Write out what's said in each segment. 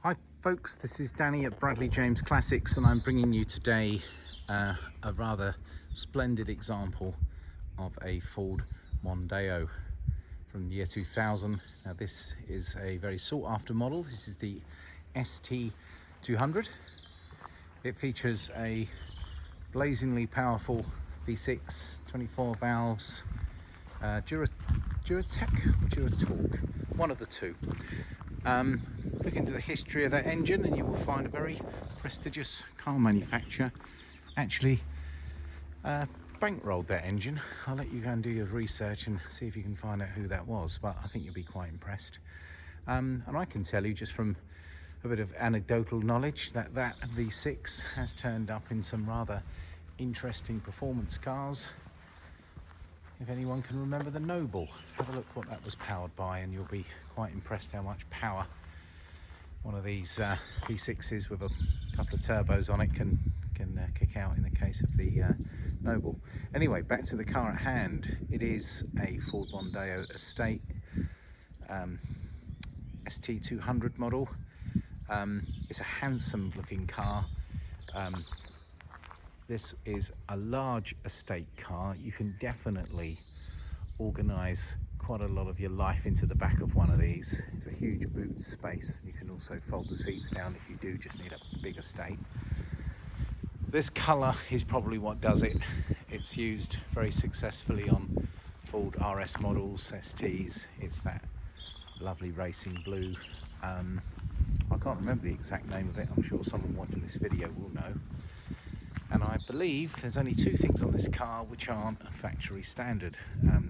Hi folks, this is Danny at Bradley James Classics, and I'm bringing you today a rather splendid example of a Ford Mondeo from the year 2000. Now this is a very sought after model. This is the ST200. It features a blazingly powerful V6, 24 valves, Duratec or Duratorque, one of the two. Look into the history of that engine and you will find a very prestigious car manufacturer actually bankrolled that engine. I'll let you go and do your research and see if you can find out who that was, but I think you'll be quite impressed. And I can tell you just from a bit of anecdotal knowledge that that V6 has turned up in some rather interesting performance cars. If anyone can remember the Noble, have a look what that was powered by and you'll be quite impressed how much power one of these V6s with a couple of turbos on it can kick out in the case of the Noble. Anyway, back to the car at hand. It is a Ford Mondeo Estate ST200 model. It's a handsome looking car. This is a large estate car. You can definitely organise quite a lot of your life into the back of one of these. It's a huge boot space. You can also fold the seats down if you do just need a big estate. This colour is probably what does it. It's used very successfully on Ford RS models, STs. It's that lovely racing blue. I can't remember the exact name of it. I'm sure someone watching this video will know. And I believe there's only two things on this car which aren't a factory standard.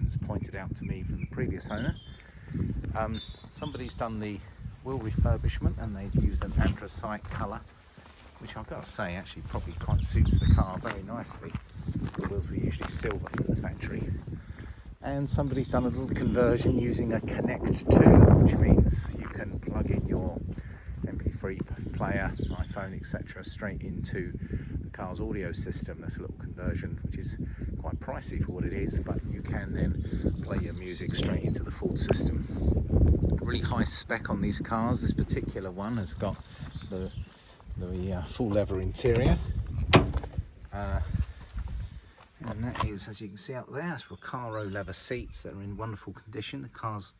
It's pointed out to me from the previous owner. Somebody's done the wheel refurbishment and they've used an anthracite colour, which I've got to say actually probably quite suits the car very nicely. The wheels were usually silver from the factory. And somebody's done a little conversion using a Connect 2, which means you can plug in your MP3 player, iPhone, etc. straight into the car's audio system. That's a little conversion which is quite pricey for what it is, but you can then play your music straight into the Ford system. Really high spec on these cars. This particular one has got the full leather interior, and that is, as you can see up there, it's Recaro leather seats that are in wonderful condition. The car's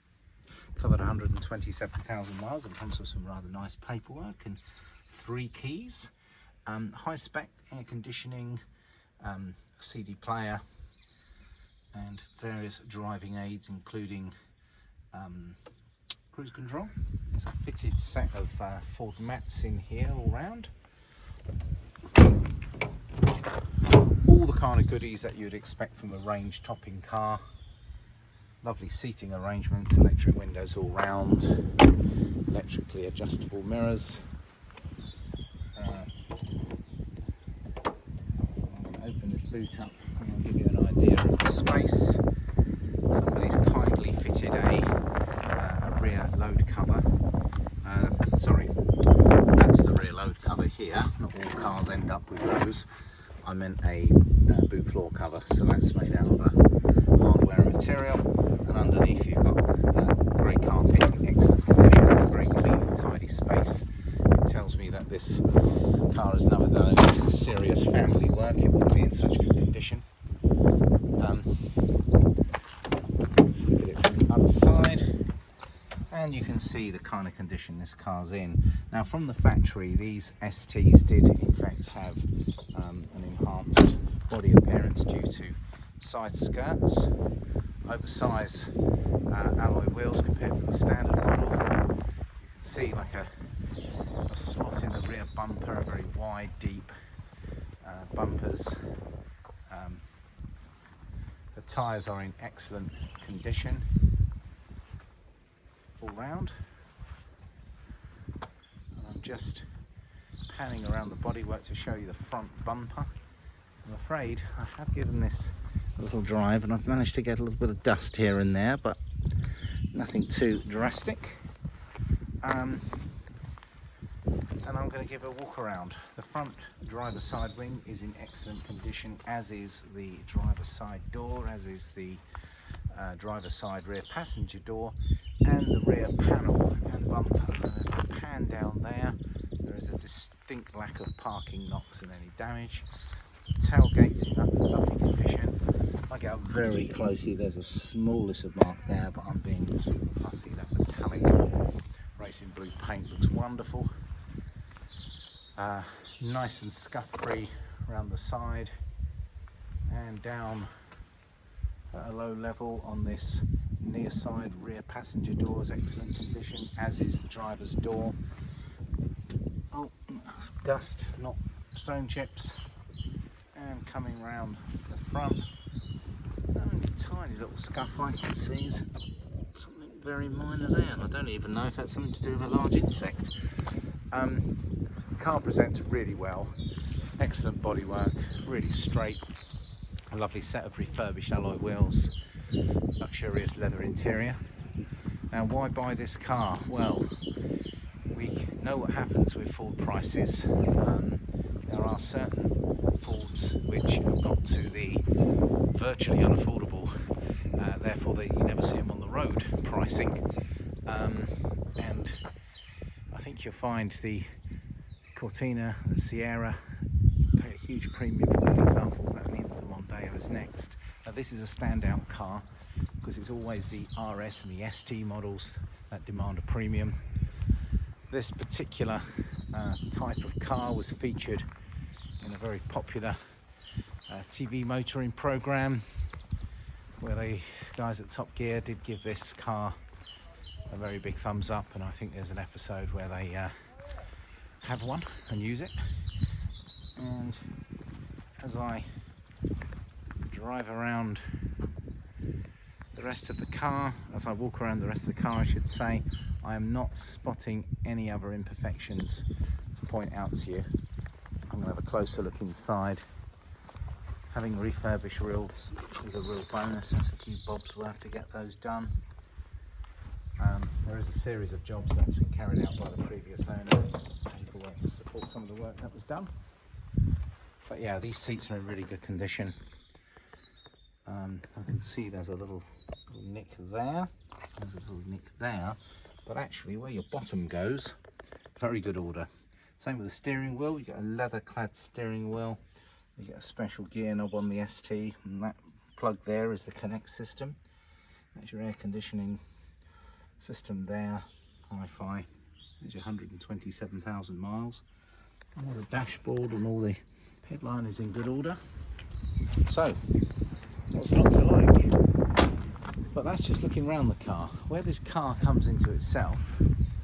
covered 127,000 miles and comes with some rather nice paperwork and 3 keys. High spec air conditioning, a CD player and various driving aids including cruise control. There's a fitted set of Ford mats in here all round. All the kind of goodies that you'd expect from a range topping car. Lovely seating arrangements, electric windows all round, electrically adjustable mirrors. I'm going to open this boot up and I'll give you an idea of the space. Somebody's kindly fitted a rear load cover. Sorry, that's the rear load cover here. Not all cars end up with those. I meant a boot floor cover, so that's made out of a hardware material. And underneath you've got grey carpet in excellent condition. It's a very clean and tidy space. It tells me that this car has never done any serious family work. It wouldn't be in such good condition. Let's look at it from the other side. And you can see the kind of condition this car's in. Now from the factory, these STs did in fact have an enhanced body appearance due to side skirts, oversized alloy wheels compared to the standard model. You can see like a slot in the rear bumper, a very wide, deep bumpers. The tyres are in excellent condition all round. And I'm just panning around the bodywork to show you the front bumper. I'm afraid I have given this a little drive and I've managed to get a little bit of dust here and there, but nothing too drastic. And I'm going to give a walk around. The front driver's side wing is in excellent condition, as is the driver's side door, as is the driver's side rear passenger door, and the rear panel and bumper. And there's a pan down there. distinct lack of parking knocks and any damage. Tailgates in lovely condition. I get up very closely, there's a small little mark there, but I'm being super fussy. That metallic racing blue paint looks wonderful. Nice and scuff free around the side and down at a low level on this near side rear passenger door is excellent condition, as is the driver's door. Oh, some dust, not stone chips. And coming round the front, only a tiny little scuff I can see is something very minor there, and I don't even know if that's something to do with a large insect. The car presents really well, excellent bodywork, really straight, a lovely set of refurbished alloy wheels, luxurious leather interior. And why buy this car? Well, we know what happens with Ford prices. There are certain Fords which have got to the virtually unaffordable, therefore you never see them on the road pricing. And I think you'll find the Cortina, the Sierra, you pay a huge premium for good examples. That means the Mondeo is next. Now this is a standout car because it's always the RS and the ST models that demand a premium. This particular type of car was featured in a very popular TV motoring program where the guys at Top Gear did give this car a very big thumbs up, and I think there's an episode where they have one and use it. And as I drive around the rest of the car, as I walk around the rest of the car I should say, I am not spotting any other imperfections to point out to you. I'm going to have a closer look inside. Having refurbished wheels is a real bonus. That's a few bobs worth to get those done. There is a series of jobs that's been carried out by the previous owner, paperwork to support some of the work that was done. But yeah, these seats are in really good condition. I can see there's a little nick there, there's a little nick there, but actually where your bottom goes, very good order. Same with the steering wheel, you get a leather clad steering wheel, you get a special gear knob on the ST, and that plug there is the connect system. That's your air conditioning system there, hi-fi. There's your 127,000 miles. And all the dashboard and all the headline is in good order. So, what's not to like? But that's just looking around the car. Where this car comes into itself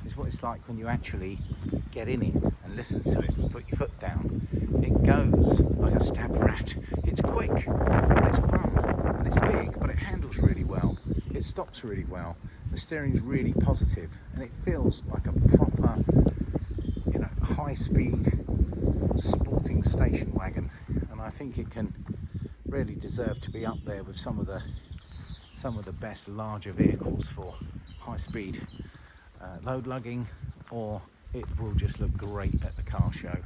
is what it's like when you actually get in it and listen to it and put your foot down. It goes like a stab rat. It's quick, and it's fun, and it's big, but it handles really well. It stops really well. The steering's really positive, and it feels like a proper, high-speed sporting station wagon. And I think it can really deserve to be up there with some of the best larger vehicles for high-speed load lugging, or it will just look great at the car show.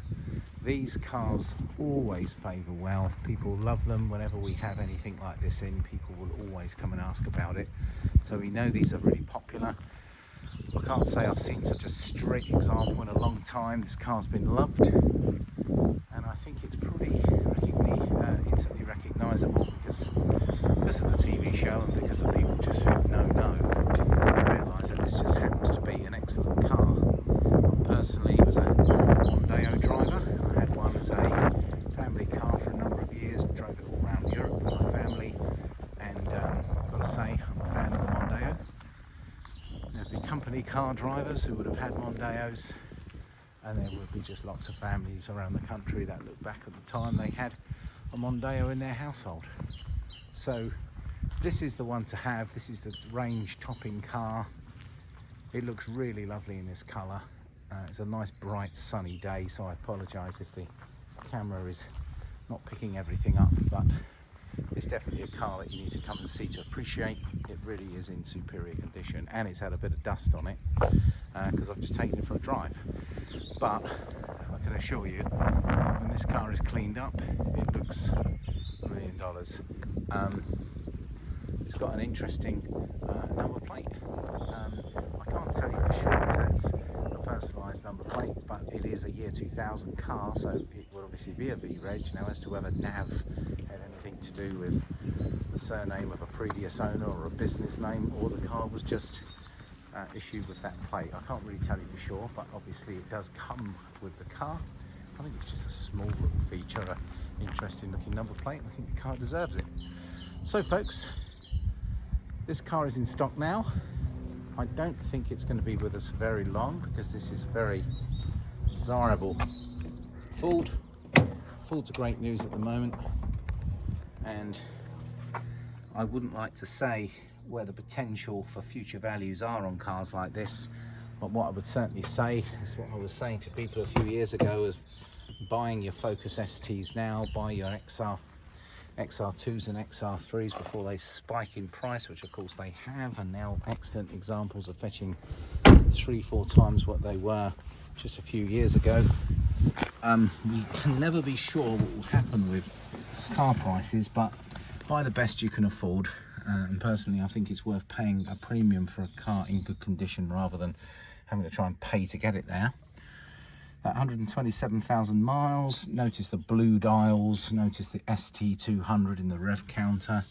These cars always favour well. People love them. Whenever we have anything like this in, people will always come and ask about it. So we know these are really popular. I can't say I've seen such a straight example in a long time. This car's been loved, and I think it's pretty instantly recognisable because of the TV show and because of people just who realise that this just happens to be an excellent car. I personally was a Mondeo driver. I had one as a family car for a number of years, drove it all around Europe with my family, and got to say, I'm a fan of the Mondeo. There'd be company car drivers who would have had Mondeos, and there would be just lots of families around the country that look back at the time they had a Mondeo in their household. So this is the one to have. This is the range topping car. It looks really lovely in this colour. It's a nice bright sunny day, so I apologise if the camera is not picking everything up, but it's definitely a car that you need to come and see to appreciate. It really is in superior condition, and it's had a bit of dust on it because I've just taken it for a drive. But I can assure you, when this car is cleaned up, it looks $1 million. It's got an interesting number plate. I can't tell you for sure if that's a personalised number plate, but it is a year 2000 car, so it will obviously be a V-Reg. Now, as to whether nav had anything to do with the surname of a previous owner or a business name, or the car was just issued with that plate, I can't really tell you for sure, but obviously it does come with the car. I think it's just a small little feature, an interesting looking number plate, and I think the car deserves it. So folks, this car is in stock now. I don't think it's going to be with us very long, because this is very desirable Ford. Ford's great news at the moment, and I wouldn't like to say where the potential for future values are on cars like this, but what I would certainly say is what I was saying to people a few years ago, is buying your Focus STs now, buy your XR2s and XR3s before they spike in price, which of course they have, and now excellent examples of fetching 3-4 times what they were just a few years ago. We can never be sure what will happen with car prices, but buy the best you can afford. And personally, I think it's worth paying a premium for a car in good condition rather than having to try and pay to get it there. 127,000 miles. Notice the blue dials. Notice the ST200 in the rev counter.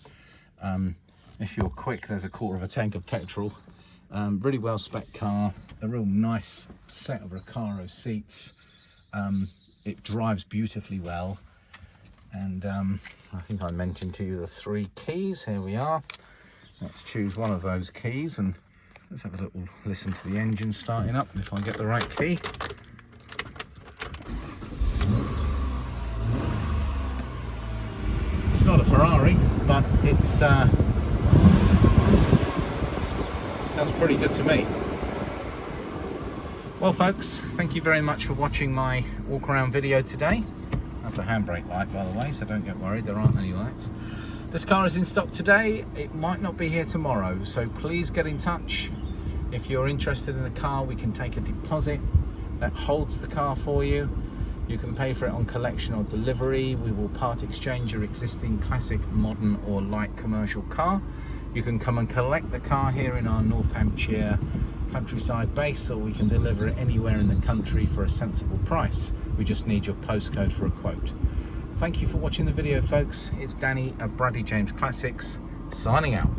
If you're quick, there's a quarter of a tank of petrol. Really well spec car. A real nice set of Recaro seats. It drives beautifully well. And I think I mentioned to you the 3 keys. Here we are. Let's choose one of those keys and let's have a little listen to the engine starting up, if I get the right key. It's not a Ferrari, but it's sounds pretty good to me. Well folks, thank you very much for watching my walk around video today. That's the handbrake light, by the way, so don't get worried, there aren't any lights. This car is in stock today. It might not be here tomorrow, so please get in touch. If you're interested in the car, we can take a deposit that holds the car for you. You can pay for it on collection or delivery. We will part exchange your existing classic, modern or light commercial car. You can come and collect the car here in our North Hampshire countryside base, or we can deliver it anywhere in the country for a sensible price. We just need your postcode for a quote. Thank you for watching the video folks. It's Danny at Bradley James Classics, signing out.